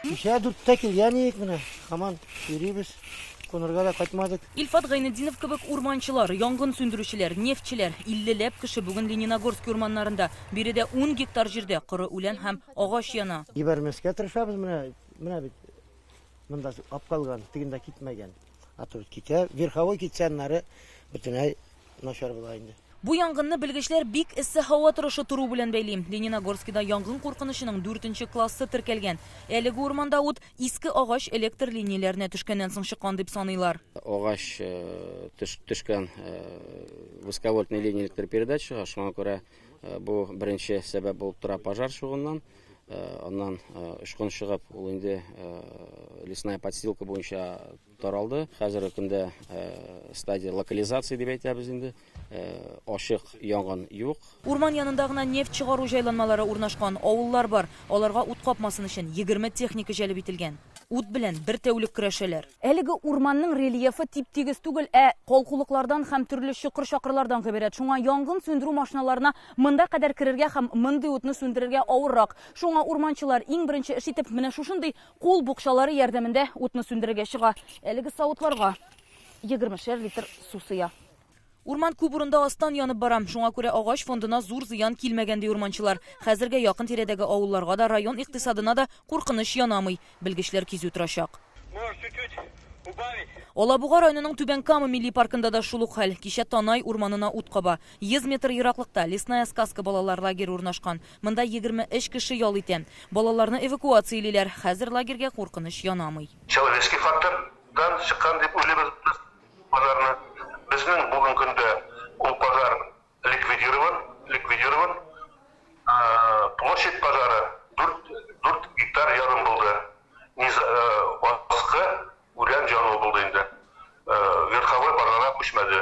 Кичә 4-тә килгән менә. Һаман йөрибез. Конырга да кайтмадык. Илфат Гайнетдинов кебек урманчылар, янгын сөндерүчеләр, нефтчеләр, 50ләп кеше бүген Лениногорск урманнарында, биредә 10 гектар җирдә коры үлән һәм агач яна. Ибәрмәскә тырышабыз менә бит. Монда апкалган, тигендә китмәгән. Атып китә, верховой китсәннәре бөтенләй начар була инде. Бу янгынны белгечләр бик эссе һава торышы туру белән бәйли. Лениногорскида янгын куркынычының 4нче классы теркәлгән. Әлеге урманда ут иске агач электр линияләренә төшкәннән соң чыккан дип саныйлар. Агач төшкән высоковольтный линия электропередача, шуңа күрә бу беренче сәбәп булып тора пожар чыгуыннан. Аннан ышкын чыгып, ул инде лесная подстилка буенча таралды. Хәзерге көндә стадия локализация дип әйтәбез инде. Ашык янгын юк. Урман янында гына нефть чыгару җайланмалары урнашкан, авыллар бар. Аларга ут капмасын өчен 20 техника җәлеп ителгән. Ут белән бер тәүлек көрәшәләр. Әлеге урманның рельефы тип-тигез түгел, калкулыклардан һәм төрле чокыр-чакырлардан гыйбарәт. Шуңа янгын сөндерү машиналарына монда кадәр керергә һәм мондый утны сүндерергә авыррак. Шуңа урманчылар иң беренче эш итеп менә шушындый кул букчалары ярдәмендә утны сүндерергә чыга. Әлеге савытларга 20 литр су сыя. Урман күп урында астан янып барам. Шуңа күрә агач фондына зур зыян килмәгән ди урманчылар. Хәзергә якын тирәдәге авылларга да, район икътисадына да куркыныч янамый. Белгечләр кизү торачак. Алабуга районының Түбән Кама милли паркында да шул ук хәл. Кичә Танай урманына ут каба. 100 метр ераклыкта лесная сказка балалар лагере урнашкан. Монда 23 кеше ял итә. Балаларны эвакуациялиләр. Хәзер лагерьгә куркыныч янамый. Человеческий фактордан чыккан дип уйлыйбыз пожарны. Безнең бүген көндә ул пожар ликвидирован. Площадь пожара 4 гектар ярым булды. Аскы үлән җаны булды инде. Верховой пожарга күчмәде.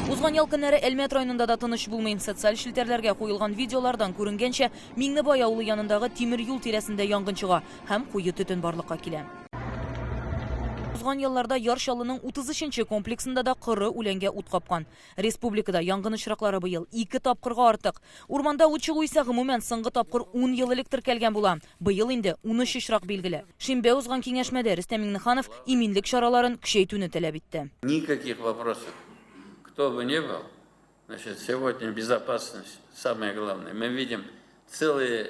Узган ял көннәре Әлмәт районында да тыныч булмый. Социаль шелтәрләргә куелган видеолардан күренгәнчә, Миңнебай авылы янындагы тимер юл тирәсендә янгын чыга һәм куе төтен барлыкка килә. Узган елларда Яршалының 30-нчы комплексында да коры үләнгә ут капкан. Республикада янгын очраклары быел 2 тапкырга артык. Урманда ут чыгу исә гомумән соңгы тапкыр 10 ел элек теркәлгән була. Быел инде 13 очрак билгеле. Шимбә узган киңәшмәдә Рөстәм Миңнеханов иминлек чараларын көчәйтүне таләп итте. Никаких вопросов. Кто бы ни был, значит, сегодня безопасность самое главное. Мы видим, целые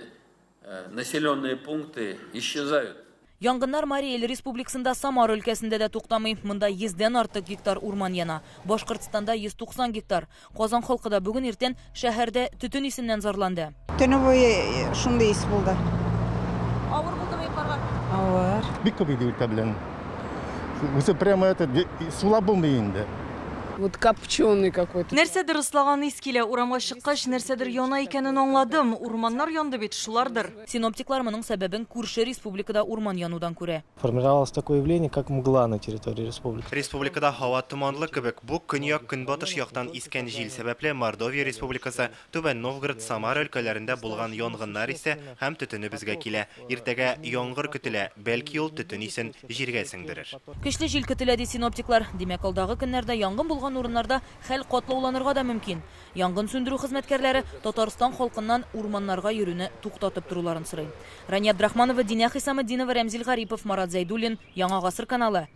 населенные пункты исчезают. Янгыннар Мария Эл Республикасында Самар өлкәсендә дә туктамый. Монда 100дән артык гектар урман яна. Башкортстанда 190 гектар. Казан халкы да бүген иртән шәһәрдә төтен исеннән зарланды. Төне буе шундый ис булды. Авыр булдымы йокларга? Авыр. Бик күп иде өлкә белән. Үзе прямо сула булмый инде. Вот копченый какой-то. Нәрсәдер ыслаган ис килә, урамга чыккач, нәрсәдер яна икәнен аңладым. Урманнар янды бит, шулардыр. Синоптиклар моның сәбәбен күрше республикада урман янудан күрә. Формировалось такое явление, как мгла на территории республики. Республикада һава томанлы кебек, бу көньяк көнбатыш яктан искән җил сәбәпле Мордовия республикасы, Түбән Новгород, Самара өлкәләрендә булган янгыннар исә һәм төтене безгә килә. Иртәгә яңгыр көтелә, бәлки ул төтен исен җиргә сеңдерер. Көчле җил көтелә ди синоптиклар. Димәк, алдагы көннәрдә янгын булган урыннарда хәл катлауланырга да мөмкин. Янгын сөндерү хезмәткәрләре Татарстан халкыннан урманнарга йөрүне туктатып торуларын сорый. Рания Абдрахманова, Динә Хисаметдинова, Рәмзил Гарипов, Марат Зәйдуллин, Яңа гасыр каналы.